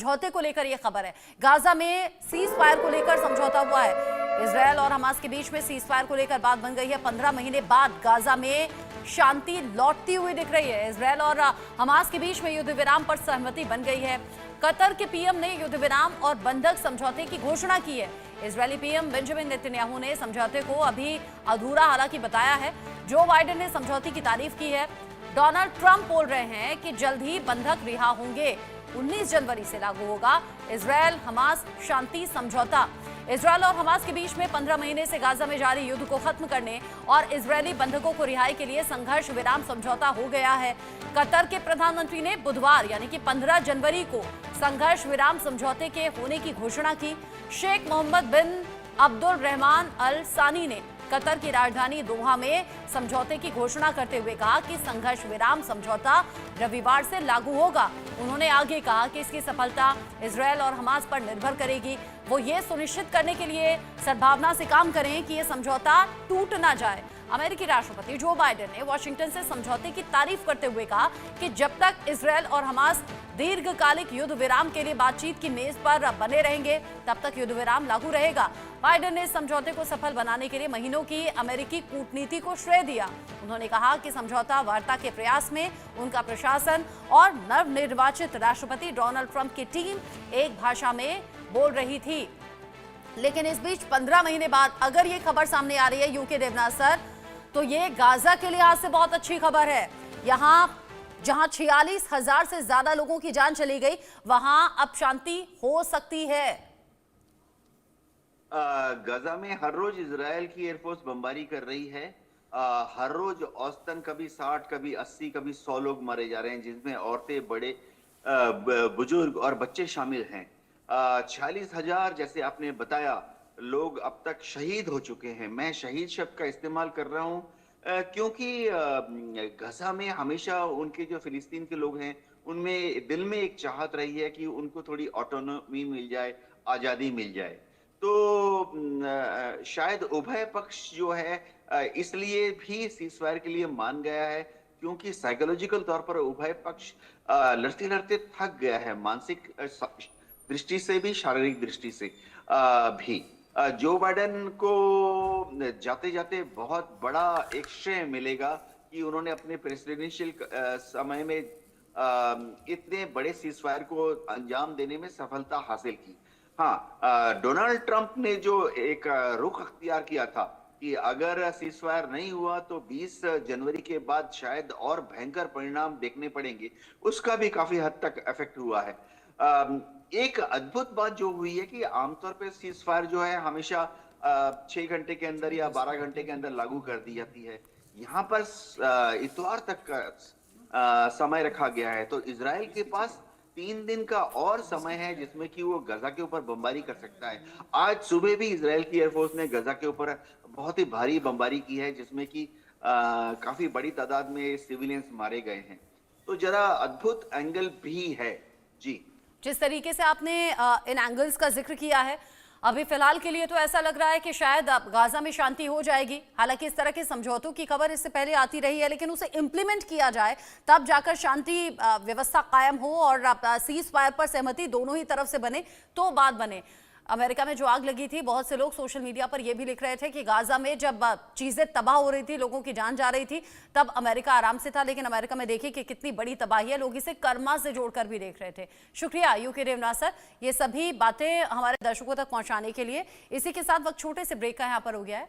समझौते को लेकर यह खबर है। गाजा में सीज फायर को लेकर समझौता हुआ है। इजरायल और हमास के बीच में सीज फायर को लेकर बात बन गई है। 15 महीने बाद गाजा में शांति लौटती हुई दिख रही है। इजरायल और हमास के बीच में युद्ध विराम पर सहमति बन गई है। कतर के पीएम ने युद्ध विराम और बंधक समझौते की घोषणा की है। इजरायली पीएम बेंजामिन नेतन्याहू ने समझौते को अभी अधूरा हालांकि बताया है। जो बाइडेन ने समझौते की तारीफ की है। डोनाल्ड ट्रंप बोल रहे हैं कि जल्द ही बंधक रिहा होंगे। 19 जनवरी से लागू होगा इजरायल हमास शांति समझौता। इजरायल और हमास के बीच में 15 महीने से गाजा में जारी युद्ध को खत्म करने और इजरायली बंधकों को रिहाई के लिए संघर्ष विराम समझौता हो गया है। कतर के प्रधानमंत्री ने बुधवार यानी कि 15 जनवरी को संघर्ष विराम समझौते के होने की घोषणा की। शेख मोहम्मद बिन अब्दुल रहमान अल सानी ने कतर की राजधानी दोहा में समझौते की घोषणा करते हुए कहा कि संघर्ष विराम समझौता रविवार से लागू होगा। उन्होंने आगे कहा कि इसकी सफलता इजरायल और हमास पर निर्भर करेगी। वो ये सुनिश्चित करने के लिए सद्भावना से काम करें कि ये समझौता टूट ना जाए। अमेरिकी राष्ट्रपति जो बाइडेन ने वॉशिंगटन से समझौते की तारीफ करते हुए कहा कि जब तक इजरायल और हमास दीर्घकालिक युद्ध विराम के लिए बातचीत की मेज पर बने रहेंगे तब तक युद्ध विराम लागू रहेगा। बाइडेन ने समझौते को सफल बनाने के लिए महीनों की अमेरिकी कूटनीति को श्रेय दिया। उन्होंने कहा कि समझौता वार्ता के प्रयास में उनका प्रशासन और नवनिर्वाचित राष्ट्रपति डोनाल्ड ट्रंप की टीम एक भाषा में बोल रही थी। लेकिन इस बीच 15 महीने बाद अगर ये खबर सामने आ रही है यूके देवनाथ सर, तो ये गाजा के लिहाज से बहुत अच्छी खबर है। यहाँ जहां 46,000 से ज्यादा लोगों की जान चली गई वहां अब शांति हो सकती है। गाजा में हर रोज इजरायल की एयरफोर्स बमबारी कर रही है। हर रोज औसतन कभी 60, कभी 80, कभी 100 लोग मारे जा रहे हैं, जिसमें औरतें, बड़े, बुजुर्ग और बच्चे शामिल हैं। 46,000 जैसे आपने बताया लोग अब तक शहीद हो चुके हैं। मैं शहीद शब्द का इस्तेमाल कर रहा हूं क्योंकि गाजा में हमेशा उनके जो फिलिस्तीन के लोग हैं उनमें दिल में एक चाहत रही है कि उनको थोड़ी ऑटोनॉमी मिल जाए, आज़ादी मिल जाए। तो शायद उभय पक्ष जो है इसलिए भी सीज़फायर के लिए मान गया है क्योंकि साइकोलॉजिकल तौर पर उभय पक्ष लड़ते लड़ते थक गया है, मानसिक दृष्टि से भी, शारीरिक दृष्टि से भी। जो बाइडेन को जाते जाते बहुत बड़ा एक श्रेय मिलेगा कि उन्होंने अपने प्रेसिडेंशियल समय में इतने बड़े सीज़फायर को अंजाम देने में सफलता हासिल की। हाँ, डोनाल्ड ट्रंप ने जो एक रुख अख्तियार किया था कि अगर सीज़फायर नहीं हुआ तो 20 जनवरी के बाद शायद और भयंकर परिणाम देखने पड़ेंगे, उसका भी काफी हद तक इफेक्ट हुआ है। एक अद्भुत बात जो हुई है कि आमतौर पे सीज़फायर जो है हमेशा 6 घंटे के अंदर या 12 घंटे के अंदर लागू कर दी जाती है। यहाँ पर इतवार तक का समय रखा गया है, तो इजराइल के पास 3 दिन का और समय है जिसमें कि वो गजा के ऊपर बमबारी कर सकता है। आज सुबह भी इजराइल की एयरफोर्स ने गजा के ऊपर बहुत ही भारी बमबारी की है जिसमें कि काफी बड़ी तादाद में सिविलियंस मारे गए हैं। तो जरा अद्भुत एंगल भी है। जी, जिस तरीके से आपने इन एंगल्स का जिक्र किया है, अभी फिलहाल के लिए तो ऐसा लग रहा है कि शायद गाजा में शांति हो जाएगी। हालांकि इस तरह के समझौतों की खबर इससे पहले आती रही है, लेकिन उसे इंप्लीमेंट किया जाए तब जाकर शांति व्यवस्था कायम हो और सीज फायर पर सहमति दोनों ही तरफ से बने तो बात बने। अमेरिका में जो आग लगी थी, बहुत से लोग सोशल मीडिया पर यह भी लिख रहे थे कि गाजा में जब चीजें तबाह हो रही थी, लोगों की जान जा रही थी, तब अमेरिका आराम से था। लेकिन अमेरिका में देखिए कि कितनी बड़ी तबाही है, लोग इसे कर्मा से जोड़कर भी देख रहे थे। शुक्रिया यूके देवनाथ सर, ये सभी बातें हमारे दर्शकों तक पहुंचाने के लिए। इसी के साथ वक्त छोटे से ब्रेक का यहाँ पर हो गया है।